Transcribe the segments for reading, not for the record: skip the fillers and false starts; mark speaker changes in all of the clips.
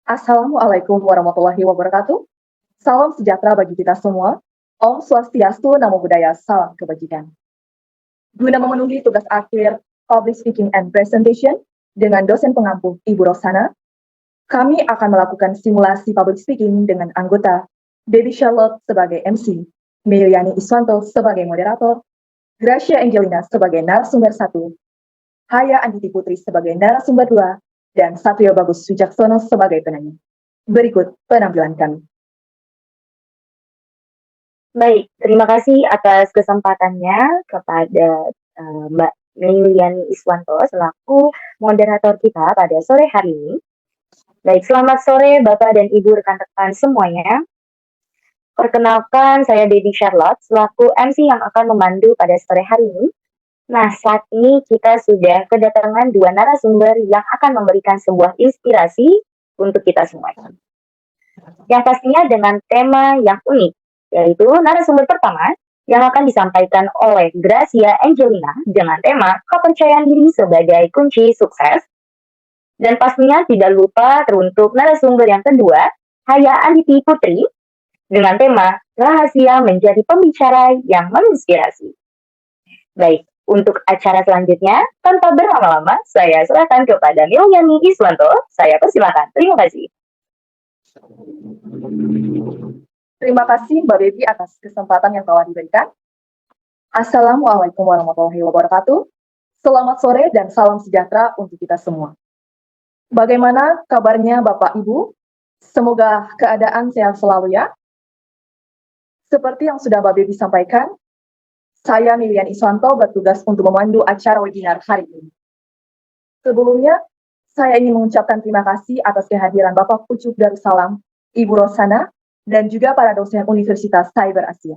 Speaker 1: Assalamualaikum warahmatullahi wabarakatuh. Salam sejahtera bagi kita semua. Om Swastiastu, Namo Buddhaya, salam kebajikan. Guna memenuhi tugas akhir Public Speaking and Presentation dengan dosen pengampu Ibu Rosana, kami akan melakukan simulasi public speaking dengan anggota Baby Charlotte sebagai MC, Meliani Iswanto sebagai moderator, Gracia Angelina sebagai narasumber 1, Haya Anditi Putri sebagai narasumber 2, dan Satrio Bagus Wijaksono sebagai penanya. Berikut penampilan kami.
Speaker 2: Baik, terima kasih atas kesempatannya kepada Mbak Meliani Iswanto selaku moderator kita pada sore hari ini. Baik, selamat sore Bapak dan Ibu rekan-rekan semuanya. Perkenalkan, saya Baby Charlotte selaku MC yang akan memandu pada sore hari ini. Nah, saat ini kita sudah kedatangan dua narasumber yang akan memberikan sebuah inspirasi untuk kita semua. Yang pastinya dengan tema yang unik, yaitu narasumber pertama yang akan disampaikan oleh Gracia Angelina dengan tema kepercayaan diri sebagai kunci sukses. Dan pastinya tidak lupa teruntuk narasumber yang kedua, Haya Anditi Putri, dengan tema rahasia menjadi pembicara yang menginspirasi. Baik, untuk acara selanjutnya, tanpa berlama-lama, saya serahkan kepada Meliani Iswanto. Saya persilakan. Terima kasih.
Speaker 1: Terima kasih Mbak Baby atas kesempatan yang telah diberikan. Assalamualaikum warahmatullahi wabarakatuh. Selamat sore dan salam sejahtera untuk kita semua. Bagaimana kabarnya Bapak Ibu? Semoga keadaan sehat selalu ya. Seperti yang sudah Mbak Baby sampaikan, saya Meliani Iswanto bertugas untuk memandu acara webinar hari ini. Sebelumnya, saya ingin mengucapkan terima kasih atas kehadiran Bapak Pucuk Darussalam, Ibu Rosana, dan juga para dosen Universitas Cyber Asia.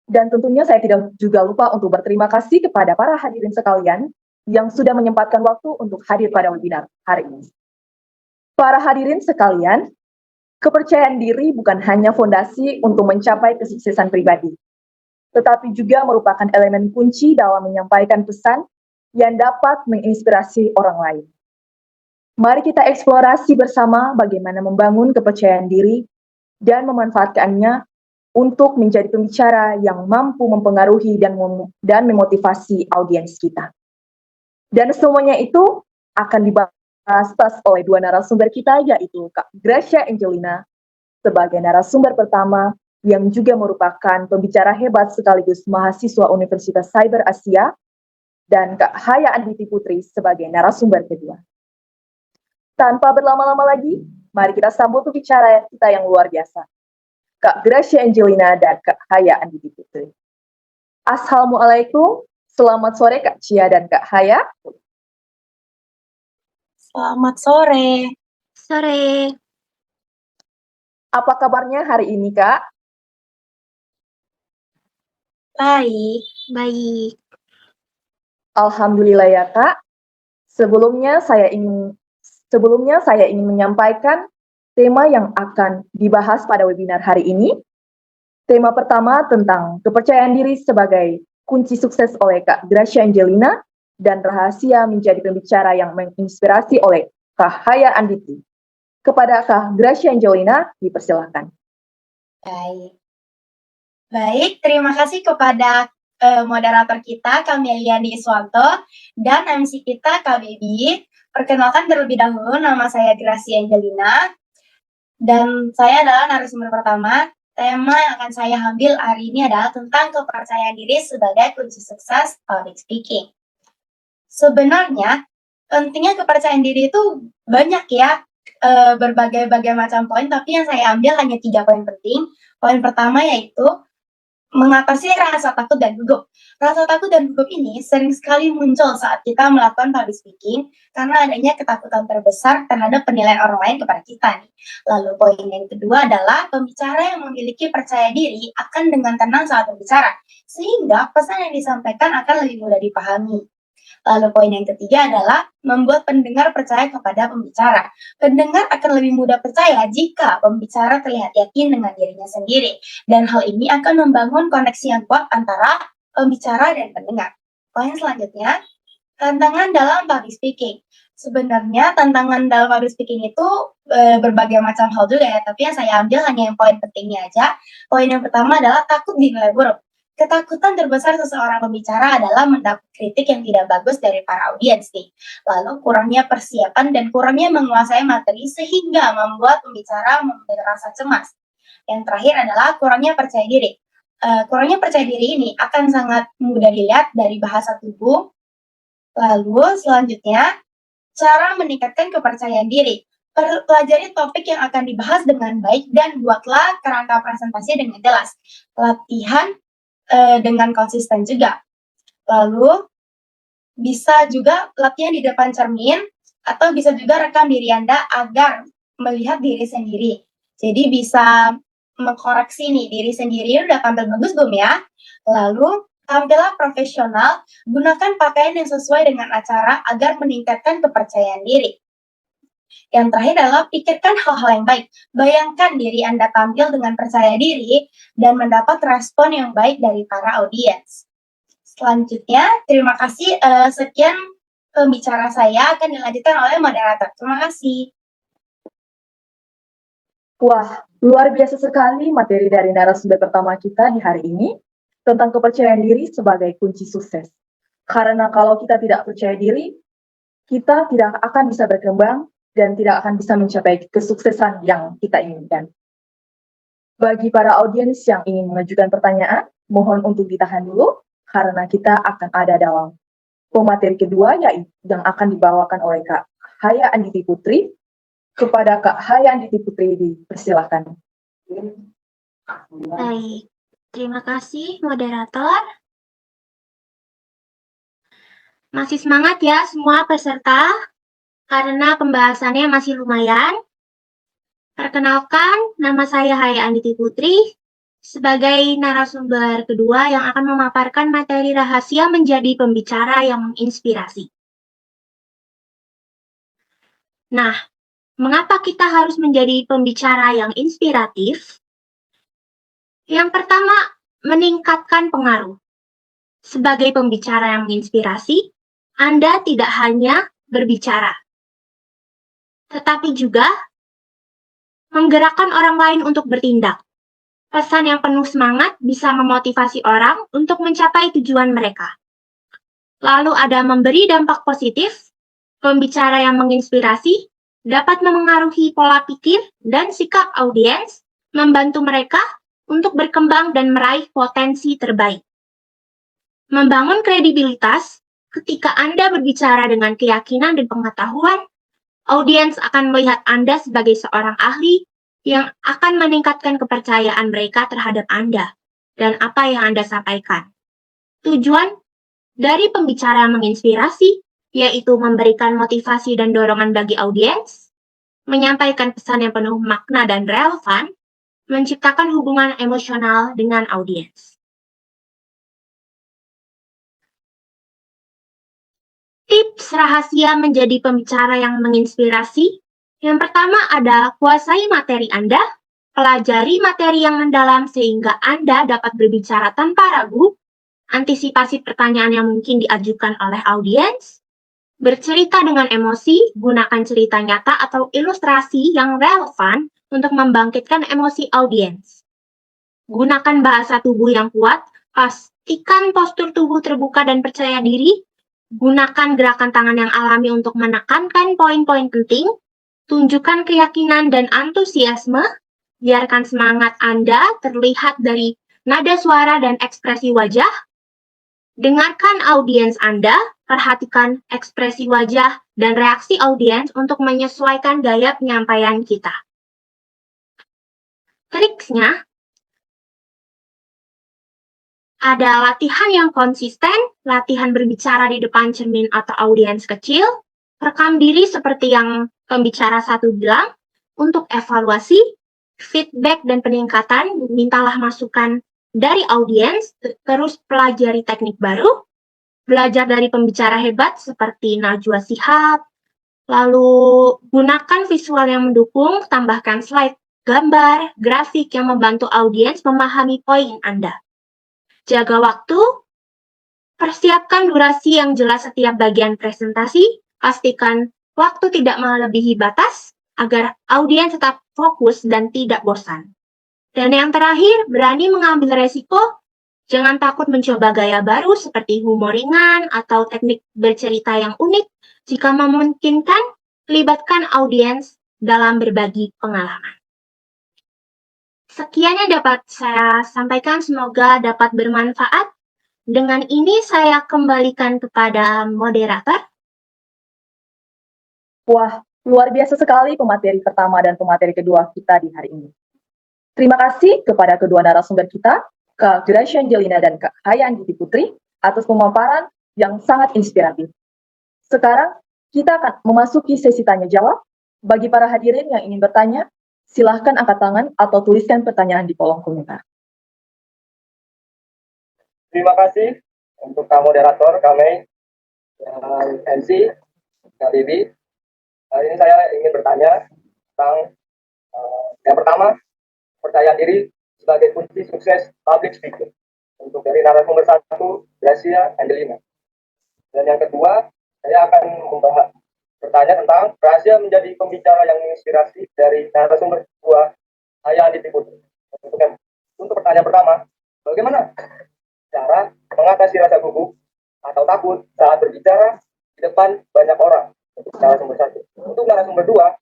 Speaker 1: Dan tentunya saya tidak juga lupa untuk berterima kasih kepada para hadirin sekalian yang sudah menyempatkan waktu untuk hadir pada webinar hari ini. Para hadirin sekalian, kepercayaan diri bukan hanya fondasi untuk mencapai kesuksesan pribadi, tetapi juga merupakan elemen kunci dalam menyampaikan pesan yang dapat menginspirasi orang lain. Mari kita eksplorasi bersama bagaimana membangun kepercayaan diri dan memanfaatkannya untuk menjadi pembicara yang mampu mempengaruhi dan memotivasi audiens kita. Dan semuanya itu akan dibahas oleh dua narasumber kita, yaitu Kak Gracia Angelina sebagai narasumber pertama yang juga merupakan pembicara hebat sekaligus mahasiswa Universitas Cyber Asia, dan Kak Haya Anditi Putri sebagai narasumber kedua. Tanpa berlama-lama lagi, mari kita sambut pembicara kita yang luar biasa, Kak Gracia Angelina dan Kak Haya Anditi Putri. Assalamualaikum, selamat sore Kak Cia dan Kak Haya.
Speaker 3: Selamat sore.
Speaker 4: Sore.
Speaker 1: Apa kabarnya hari ini Kak?
Speaker 3: Baik.
Speaker 4: Baik.
Speaker 1: Alhamdulillah ya Kak. Sebelumnya saya ingin menyampaikan tema yang akan dibahas pada webinar hari ini. Tema pertama tentang kepercayaan diri sebagai kunci sukses oleh Kak Gracia Angelina dan rahasia menjadi pembicara yang menginspirasi oleh Kak Haya Anditi. Kepada Kak Gracia Angelina, dipersilakan.
Speaker 3: Baik, terima kasih kepada moderator kita, Kak Meliani Iswanto, dan MC kita, Kak Baby. Perkenalkan terlebih dahulu, nama saya Gracia Angelina, dan saya adalah narasumber pertama. Tema yang akan saya ambil hari ini adalah tentang kepercayaan diri sebagai kunci sukses public speaking. Sebenarnya, pentingnya kepercayaan diri itu banyak ya, berbagai macam poin, tapi yang saya ambil hanya 3 poin penting. Poin pertama yaitu mengatasi rasa takut dan gugup. Rasa takut dan gugup ini sering sekali muncul saat kita melakukan public speaking karena adanya ketakutan terbesar terhadap penilaian orang lain kepada kita nih. Lalu poin yang kedua adalah pembicara yang memiliki percaya diri akan dengan tenang saat berbicara, sehingga pesan yang disampaikan akan lebih mudah dipahami. Lalu poin yang ketiga adalah membuat pendengar percaya kepada pembicara. Pendengar akan lebih mudah percaya jika pembicara terlihat yakin dengan dirinya sendiri. Dan hal ini akan membangun koneksi yang kuat antara pembicara dan pendengar. Poin selanjutnya, Tantangan dalam public speaking. Sebenarnya tantangan dalam public speaking itu berbagai macam hal juga ya, tapi yang saya ambil hanya yang poin pentingnya aja. Poin yang pertama adalah takut dinilai buruk. Ketakutan terbesar seseorang pembicara adalah mendapat kritik yang tidak bagus dari para audiens nih. Lalu kurangnya persiapan dan kurangnya menguasai materi sehingga membuat pembicara memiliki rasa cemas. Yang terakhir adalah kurangnya percaya diri. Kurangnya percaya diri ini akan sangat mudah dilihat dari bahasa tubuh. Lalu selanjutnya, cara meningkatkan kepercayaan diri. Pelajari topik yang akan dibahas dengan baik dan buatlah kerangka presentasi dengan jelas. Latihan dengan konsisten juga. Lalu bisa juga latihan di depan cermin atau bisa juga rekam diri Anda agar melihat diri sendiri. Jadi bisa mengkoreksi nih diri sendiri udah tampil bagus belum ya. Lalu tampillah profesional, gunakan pakaian yang sesuai dengan acara agar meningkatkan kepercayaan diri. Yang terakhir adalah pikirkan hal-hal yang baik. Bayangkan diri Anda tampil dengan percaya diri dan mendapat respon yang baik dari para audiens. Selanjutnya, terima kasih. Sekian pembicara saya akan dilanjutkan oleh moderator. Terima kasih.
Speaker 1: Wah, luar biasa sekali materi dari narasumber pertama kita di hari ini tentang kepercayaan diri sebagai kunci sukses. Karena kalau kita tidak percaya diri, kita tidak akan bisa berkembang dan tidak akan bisa mencapai kesuksesan yang kita inginkan. Bagi para audiens yang ingin mengajukan pertanyaan, mohon untuk ditahan dulu, karena kita akan ada dalam pemateri kedua yang akan dibawakan oleh Kak Haya Anditi Putri. Kepada Kak Haya Anditi Putri dipersilakan.
Speaker 4: Baik, terima kasih moderator. Masih semangat ya semua peserta, karena pembahasannya masih lumayan. Perkenalkan, nama saya Haya Anditi Putri, sebagai narasumber kedua yang akan memaparkan materi rahasia menjadi pembicara yang menginspirasi. Nah, mengapa kita harus menjadi pembicara yang inspiratif? Yang pertama, meningkatkan pengaruh. Sebagai pembicara yang menginspirasi, Anda tidak hanya berbicara, tetapi juga menggerakkan orang lain untuk bertindak. Pesan yang penuh semangat bisa memotivasi orang untuk mencapai tujuan mereka. Lalu ada memberi dampak positif. Pembicara yang menginspirasi dapat memengaruhi pola pikir dan sikap audiens, membantu mereka untuk berkembang dan meraih potensi terbaik. Membangun kredibilitas. Ketika Anda berbicara dengan keyakinan dan pengetahuan, audiens akan melihat Anda sebagai seorang ahli yang akan meningkatkan kepercayaan mereka terhadap Anda dan apa yang Anda sampaikan. Tujuan dari pembicara menginspirasi yaitu memberikan motivasi dan dorongan bagi audiens, menyampaikan pesan yang penuh makna dan relevan, menciptakan hubungan emosional dengan audiens. Tips rahasia menjadi pembicara yang menginspirasi. Yang pertama ada kuasai materi Anda, pelajari materi yang mendalam sehingga Anda dapat berbicara tanpa ragu, antisipasi pertanyaan yang mungkin diajukan oleh audiens, bercerita dengan emosi, gunakan cerita nyata atau ilustrasi yang relevan untuk membangkitkan emosi audiens. Gunakan bahasa tubuh yang kuat, pastikan postur tubuh terbuka dan percaya diri, gunakan gerakan tangan yang alami untuk menekankan poin-poin penting, tunjukkan keyakinan dan antusiasme, biarkan semangat Anda terlihat dari nada suara dan ekspresi wajah, dengarkan audiens Anda, perhatikan ekspresi wajah dan reaksi audiens untuk menyesuaikan gaya penyampaian kita. Triksnya, ada latihan yang konsisten, latihan berbicara di depan cermin atau audiens kecil, rekam diri seperti yang pembicara satu bilang, untuk evaluasi, feedback dan peningkatan, mintalah masukan dari audiens, terus pelajari teknik baru, belajar dari pembicara hebat seperti Najwa Shihab, lalu gunakan visual yang mendukung, tambahkan slide, gambar, grafik yang membantu audiens memahami poin Anda. Jaga waktu, Persiapkan durasi yang jelas setiap bagian presentasi, pastikan waktu tidak melebihi batas agar audiens tetap fokus dan tidak bosan. Dan yang terakhir, berani mengambil resiko. Jangan takut mencoba gaya baru seperti humor ringan atau teknik bercerita yang unik. Jika memungkinkan, libatkan audiens dalam berbagi pengalaman. Sekian yang dapat saya sampaikan, semoga dapat bermanfaat. Dengan ini saya kembalikan kepada moderator.
Speaker 1: Wah, luar biasa sekali pemateri pertama dan pemateri kedua kita di hari ini. Terima kasih kepada kedua narasumber kita, Kak Gracia Angelina dan Kak Hayanditi Putri, atas pemaparan yang sangat inspiratif. Sekarang kita akan memasuki sesi tanya jawab. Bagi para hadirin yang ingin bertanya, silahkan angkat tangan atau tuliskan pertanyaan di kolom komentar.
Speaker 5: Terima kasih untuk Kak Moderator, kami MC, Kak Bibi. Hari ini saya ingin bertanya tentang yang pertama, percaya diri sebagai kunci sukses public speaking. Untuk dari narasumber satu, Gracia Angelina. Dan yang kedua, saya akan bertanya tentang rahasia menjadi pembicara yang menginspirasi dari narasumber kedua, Hayanditi Putri. Untuk pertanyaan pertama, bagaimana cara mengatasi rasa gugup atau takut saat berbicara di depan banyak orang? Untuk narasumber satu. Untuk narasumber dua,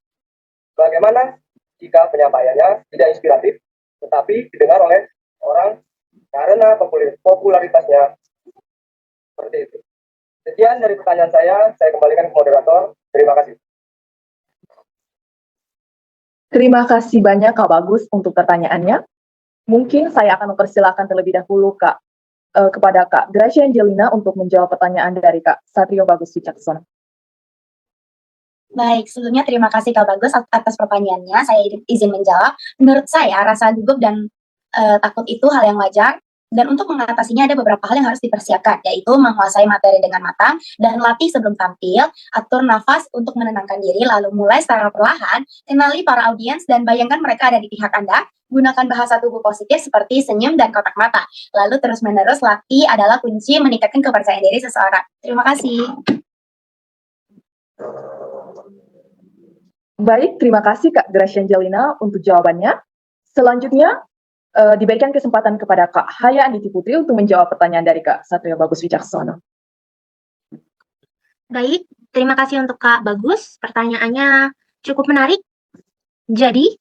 Speaker 5: bagaimana jika penyampaiannya tidak inspiratif tetapi didengar oleh orang karena popularitasnya seperti itu. Sekian dari pertanyaan saya kembalikan ke moderator. Terima kasih.
Speaker 1: Terima kasih banyak Kak Bagus untuk pertanyaannya. Mungkin saya akan mempersilahkan terlebih dahulu kepada Kak Gracia Angelina untuk menjawab pertanyaan dari Kak Satrio Bagus Wicaksono.
Speaker 3: Baik, sebelumnya terima kasih Kak Bagus atas pertanyaannya. Saya izin menjawab. Menurut saya, rasa gugup dan takut itu hal yang wajar. Dan untuk mengatasinya ada beberapa hal yang harus dipersiapkan, yaitu menguasai materi dengan matang dan latih sebelum tampil, atur nafas untuk menenangkan diri, lalu mulai secara perlahan, kenali para audiens dan bayangkan mereka ada di pihak Anda, gunakan bahasa tubuh positif seperti senyum dan kotak mata. Lalu terus-menerus latih adalah kunci meningkatkan kepercayaan diri seseorang. Terima kasih.
Speaker 1: Baik, terima kasih Kak Gracia Angelina untuk jawabannya. Selanjutnya, diberikan kesempatan kepada Kak Hayanditi Putri untuk menjawab pertanyaan dari Kak Satrio Bagus Wicaksono.
Speaker 4: Baik, terima kasih untuk Kak Bagus. Pertanyaannya cukup menarik. Jadi,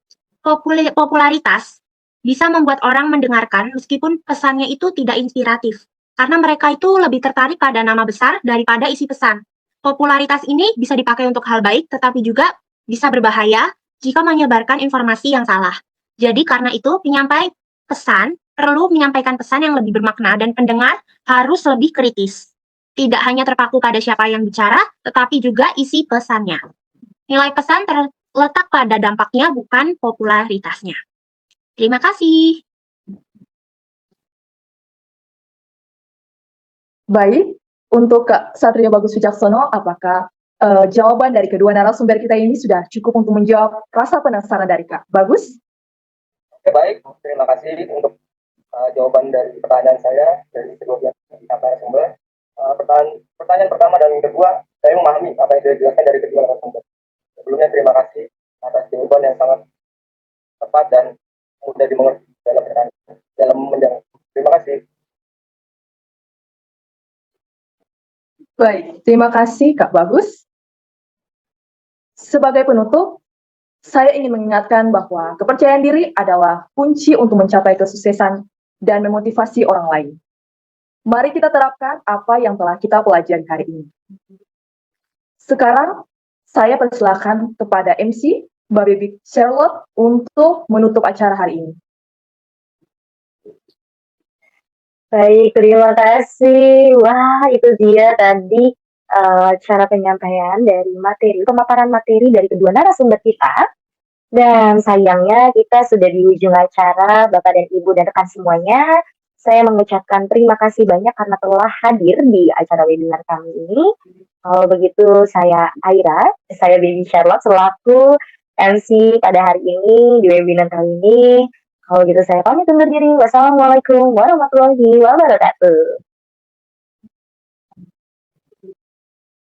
Speaker 4: popularitas bisa membuat orang mendengarkan meskipun pesannya itu tidak inspiratif. Karena mereka itu lebih tertarik pada nama besar daripada isi pesan. Popularitas ini bisa dipakai untuk hal baik, tetapi juga bisa berbahaya jika menyebarkan informasi yang salah. Jadi karena itu, penyampai pesan perlu menyampaikan pesan yang lebih bermakna dan pendengar harus lebih kritis. Tidak hanya terpaku pada siapa yang bicara, tetapi juga isi pesannya. Nilai pesan terletak pada dampaknya, bukan popularitasnya. Terima kasih.
Speaker 1: Baik, untuk Kak Satrio Bagus Wicaksono, apakah jawaban dari kedua narasumber kita ini sudah cukup untuk menjawab rasa penasaran dari Kak Bagus?
Speaker 5: Oke, baik, terima kasih untuk jawaban dari pertanyaan saya dari kedua narasumber. Pertanyaan pertama dan kedua, saya memahami apa yang dijelaskan dari kedua narasumber. Sebelumnya terima kasih atas jawaban yang sangat tepat dan mudah dimengerti dalam menjawab. Terima kasih.
Speaker 1: Baik, terima kasih Kak Bagus. Sebagai penutup, saya ingin mengingatkan bahwa kepercayaan diri adalah kunci untuk mencapai kesuksesan dan memotivasi orang lain. Mari kita terapkan apa yang telah kita pelajari hari ini. Sekarang, saya persilakan kepada MC, Mbak Baby Charlotte, untuk menutup acara hari ini.
Speaker 2: Baik, terima kasih. Wah, itu dia tadi cara penyampaian dari pemaparan materi dari kedua narasumber kita. Dan sayangnya kita sudah di ujung acara, Bapak dan Ibu dan rekan semuanya. Saya mengucapkan terima kasih banyak karena telah hadir di acara webinar kami ini. Kalau begitu, saya Aira, saya Baby Charlotte selaku MC pada hari ini di webinar kali ini. Kalau gitu saya pamit undur diri. Wassalamualaikum warahmatullahi wabarakatuh.